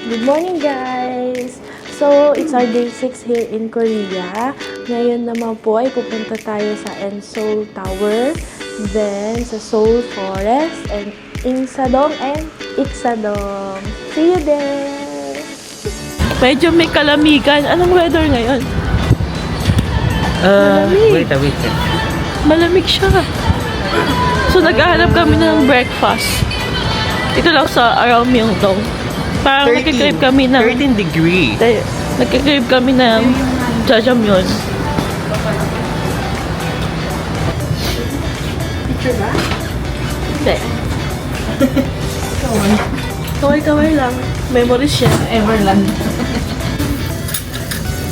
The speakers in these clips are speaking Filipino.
Good morning, guys! So, it's our day 6 here in Korea. Ngayon naman po ay pupunta tayo sa Seoul Tower, then sa Seoul Forest, and Insadong and Iksadong. See you there! Medyo may kalamigan. Anong weather ngayon? Wait. Malamig siya. So, naghahanap kami ng breakfast. Ito lang sa around Myeongdong. Parang nagkikrave kami ng 13 degrees. Nagkikrave kami ng jajangmyeon. Picture ba? Hindi. Kaway-kaway lang. Memories siya. Everland.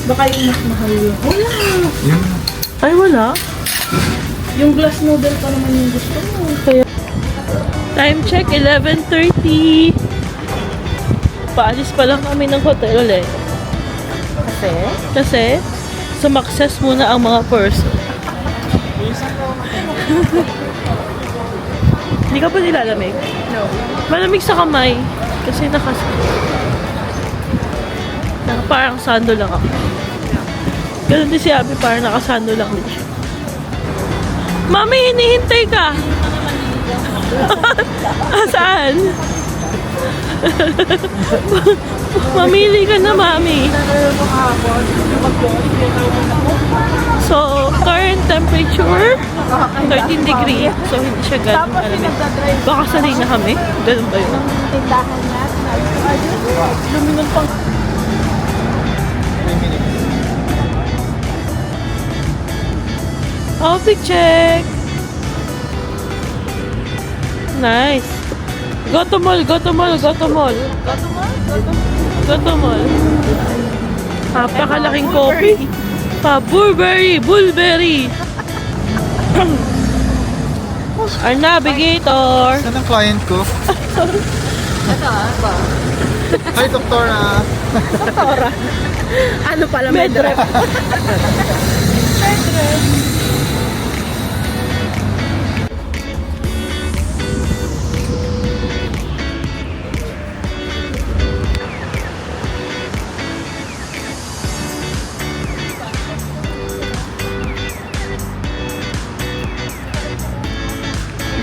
Baka yung mas mahal yun. Wala! Ay, wala. Yung glass noodle pa naman yung gusto mo. Kaya, time check, 11:30. Paalis pa lang kami ng hotel ulit. Kasi, sumakses muna ang mga person. Hindi ka pa nilalamig? No. Malamig sa kamay. Kasi parang sando lang ako. Ganun din si Abby, parang nakasando lang din siya. Mami, hinihintay ka! Saan? Mamili ka na, Mami. So, current temperature 13 degrees. So, hindi siya ganun malamig. Baka sanay na kami. Ganun ba yun? Tindahan niya. Lumingon pang... Outfit check! Nice! Go to mall! Go to mall! Go to mall! Go to mall! Napakalaking coffee! Bullberry! Our navigator! Saan ang client ko? Hi, Doktora! Ano pala Medrep!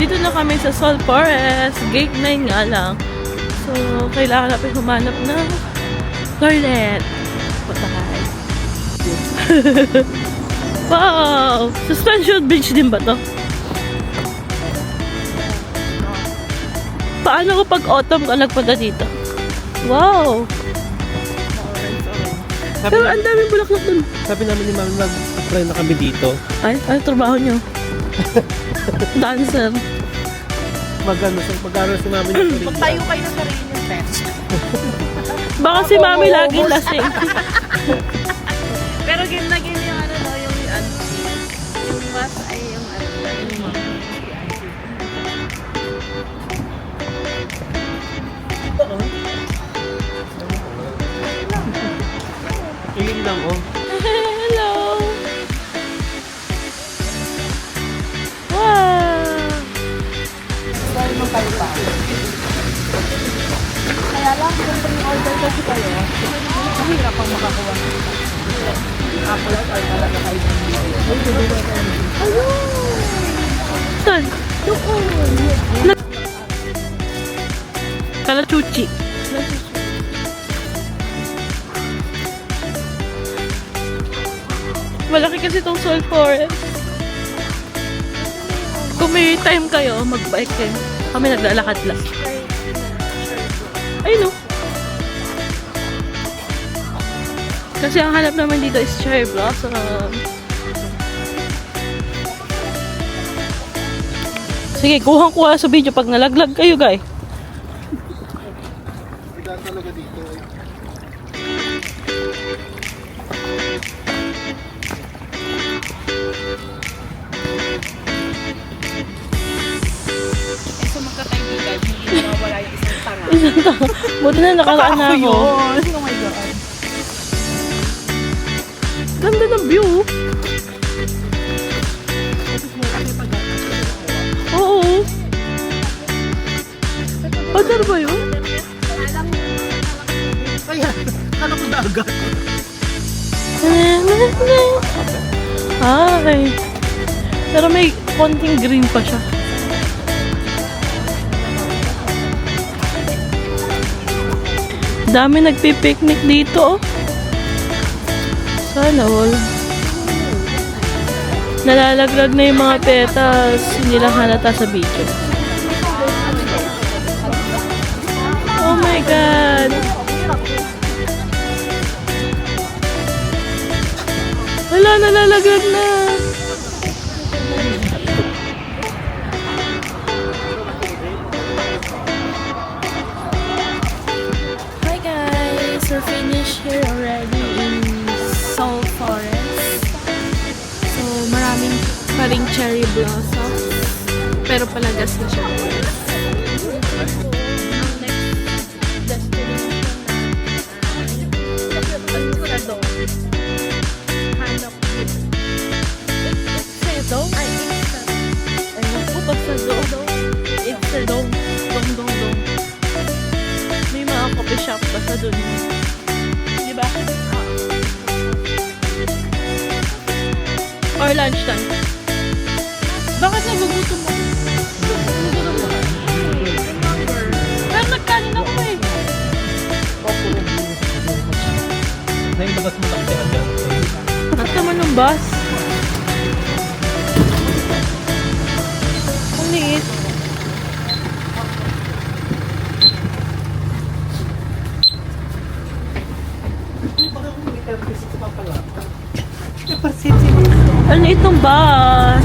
Dito na kami sa Seoul Forest. Gate 9 nga lang. So, kailangan natin humanap ng toilet. Patahay. Wow! Suspension bridge din ba to? Paano kapag autumn ka nagpunta dito? Wow! Pero ang daming bulaklak dun. Sabi namin ni Mami, mag-apply na kami dito. Ay, ano trabaho nyo? Dancer. Mag-aaral si Mami ng Korea. Tayo kayo ng sarili niyo, Pet. Baka si Mami laging lasing. Pero game na game yung ano, no, yung mas ay yung Iling lang, oh. Hello! Wow! dahil mo kayo pa. Kaya lang, kung order kasi kayo, mahirap ang makakuha. Apple or talaga kayo. Saan? Kalachuchi. Malaki kasi itong Seoul Forest. Kung may time kayo, mag-bike kayo. Kami naglalakad lang. Ay no. Kasi ang hanap naman dito is cherry blossom. Sige, kuhang-kuha sa video pag nalaglag kayo, guys. Hindi talaga dito, eh. So magkakaibigan, hindi nawawala yung isang tanga. Isang tanga. Buti na nakaraan na ako. Oh my God. Ganda ng view. Oo. Hotel ba yun? Kaya, kala ko dagat. Ay. Pero may konting green pa siya. Dami nagpi-picnic dito, oh. Sana all. Nalalaglag na yung mga petals. Hindi lang halata sa video. Oh my God! Wala, nalalaglag na. Hi guys! We're finished here already in Seoul Forest. So, maraming pa ring cherry blossom. Pero palagas na siya. Ang next destination na Sado. Hanap ko. Sado? Ay, Sado. Ayun ko pag Sado. It's Sado. Dong. May mga coffee shop pa sa dun. Diba? Or lunchtime. Bakit nagugutom mo? Pero nagkanin ako eh. Nailabas mo lang siya agad. Ba't naman ng bus? Ang liit. Ang liit ng bus.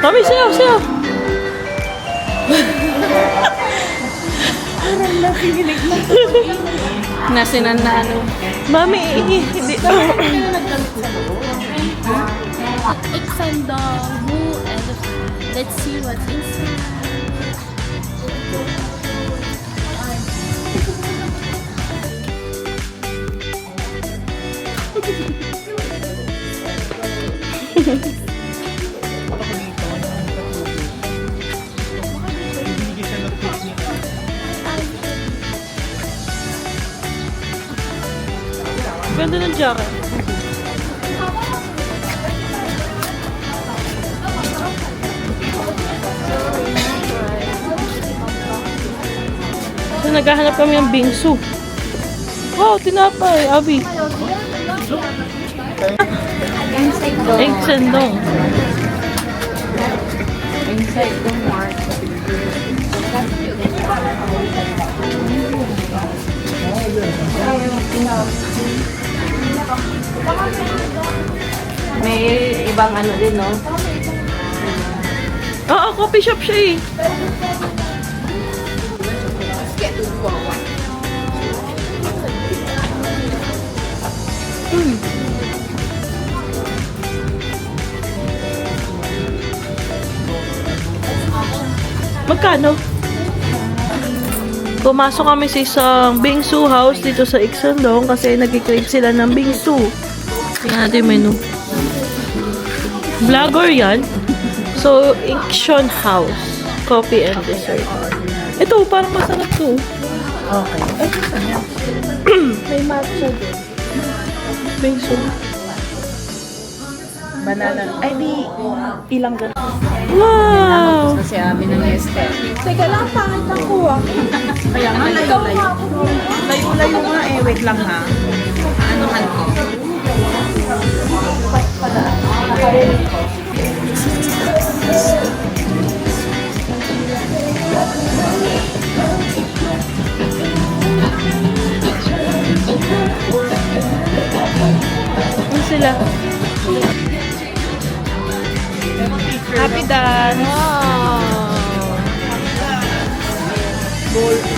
Mami, sayaw. Nasinan na ano. Mami, hindi. It's on the blue elephant. Let's see what's inside. Bibigyan siya ng picnic. Ganda ng jacket. So, naghahanap kami ng bingsu. Wow, tinapay, Abi. Egg sandong. Inside the market. May ibang ano din, no? Oo, coffee shop siya eh. Magkano? Pumasok kami sa isang bingsu house dito sa Ixandong kasi nag-crave sila ng bingsu. Tingnan natin yung menu. Vlogger yan. So, Ixon House. Coffee and dessert. Ito, parang masarap to. Okay. May matcha din. Bingsu. Banana. Ay, di. Ilang ganun. Wow! Kasi amin ng este. Teka lang, pangit ng kuha. Kaya nga, layo-layo. Layo-layo nga eh. Wait lang ha. Anuhan ko. Ano sila? Happy dance! Wow!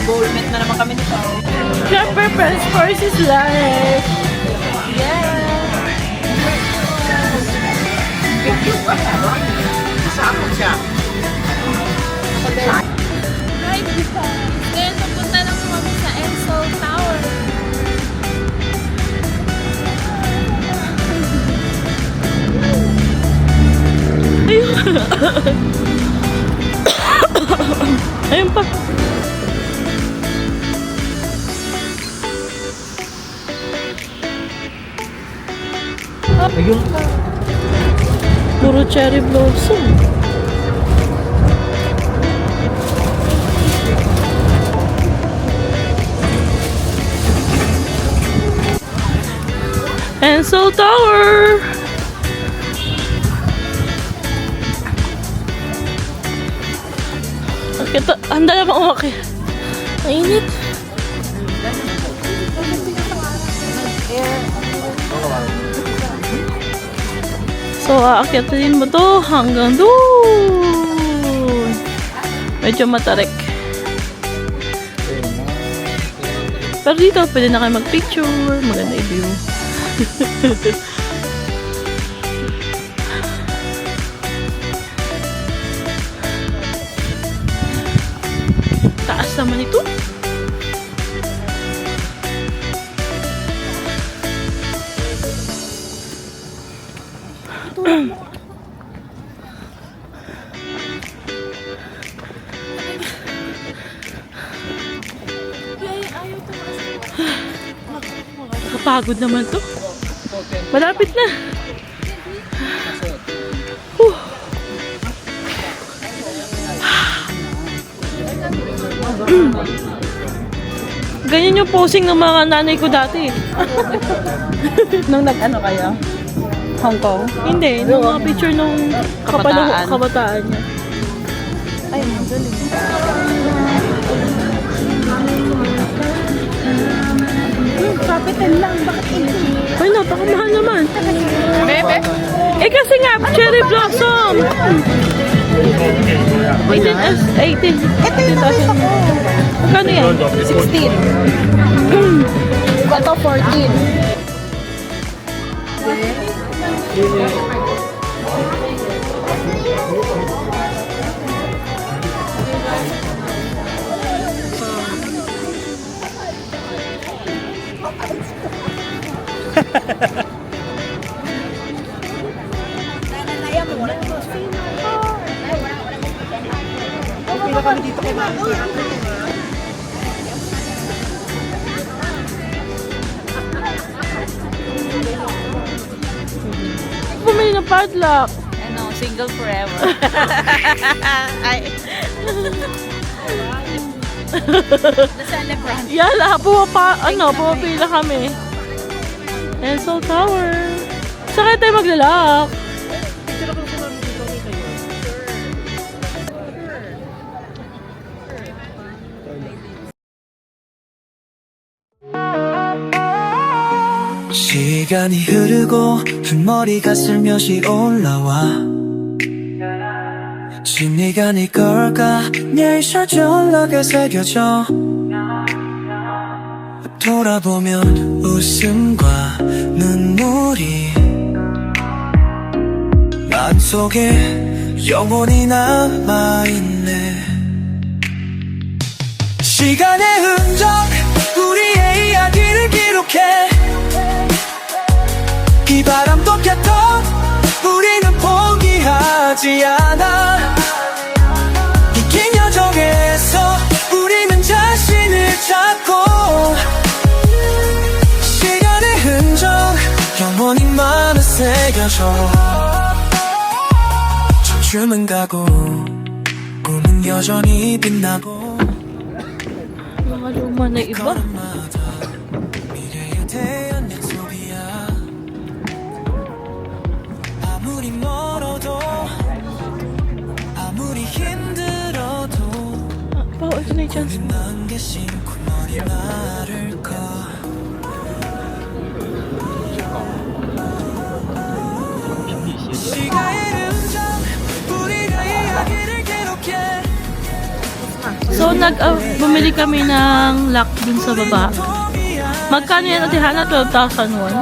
Goal met na naman kami nito. Siyempre, Friends Force is life! Right, ngayon pupunta na po kami sa Seoul Tower. Ayun pa. Ayun. Puro cherry blossom. Enso Tower! Ito, handa na bang umakit? Mainit. So, aakyatin mo to hanggang doon. Medyo matarik. Pero dito, pwede na kayo mag-picture. Maganda yung view. Taas naman ito. Nakapagod naman to. Malapit na. Whew. Ganyan yung posing ng mga nanay ko dati. Nung nag-ano kayo? Hong Kong? Hindi, nung mga picture nung Kabataan. kabataan niya. Ay, ang galing. Kapitan lang, bakit hindi? Ay, napakamahal naman. Bebe? Eh kasi nga, cherry blossom. 18. Ito yung nakita ko. Magkano yan? 16. Ito 14. Pila kami dito kay Mami. Bumili ng padlock. Ano, single forever. Ay. The celebrant. Yala, pumapila kami. Enso Tower. Saan tayo maglalak? Picture ako sa Mami dito kay kayo. 시간이 흐르고 흰머리가 슬며시 올라와 심리가 네 걸까 내 셔전락에 새겨져 돌아보면 웃음과 눈물이 마음속에 영원히 남아있네 시간의 흔적 우리의 이야기를 기록해 이 바람도 켰던 우리는 포기하지 않아 긴 여정에서 우리는 자신을 찾고 시간의 흔적 영원히 마음에 새겨져 춤은 가고 꿈은 여전히 빛나고 Mga luma na iba. 걸음마다 미래에 대한 약속이야 아무리 멀어도 아무리 힘들어도 Ito na yung chance. 남게 신고 머리 마를까 시간의 흔적 우리가 이야기를 기록해 So, bumili kami ng lock dun sa baba. Magkano yan, Ate Hana? 12,000 won?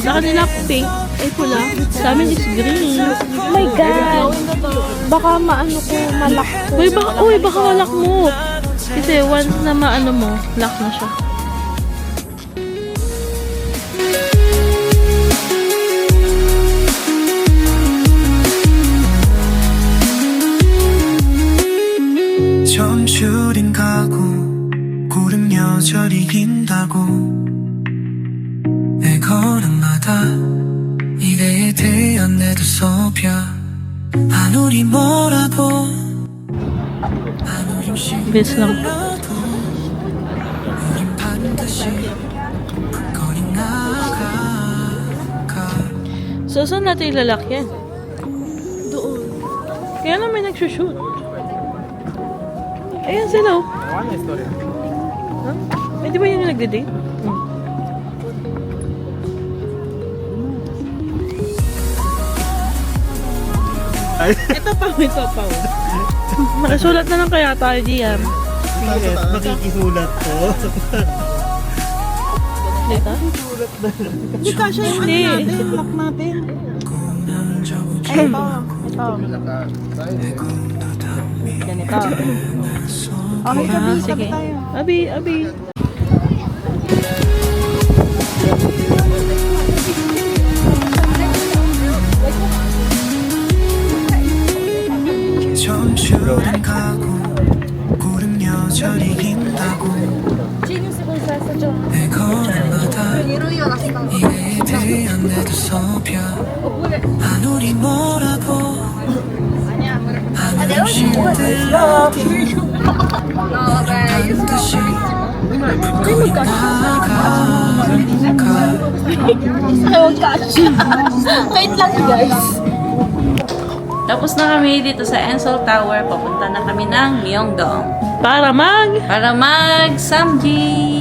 Sa kanila, pink. Ay, pula. Sa amin is green. Oh my God! Baka maano ko, malak ko. Baka malak mo. Kasi once na maano mo, lock na siya. 대한 내 두 손뼉 아무리 멀어도 아무리 Bis lang. 힘들어도 우린 반드시 거리 나아가. So, saan natin ilalakyan? Doon. Kaya lang may nagsushoot. Ayan sila. Oh. Ano yung story? Huh? Ay, di ba yun yung nagde-date? Ito pa. Makasulat na lang kaya tayo diyan. Yes, makikisulat ko. Dito? Hindi kasha yung ano natin, lock natin. Ganito. Okay, kami, Sige. sabi tayo. Abi. 점주는 가고 구름 여전히 흰다고 내 걸음마다 미래에 대한 내 두 손뼉 아무리 멀어도 아무리 힘들어도 반드시 거리 Tapos na kami dito sa Ensol Tower. Papunta na kami ng Myeongdong. Para mag... Para mag-Samji!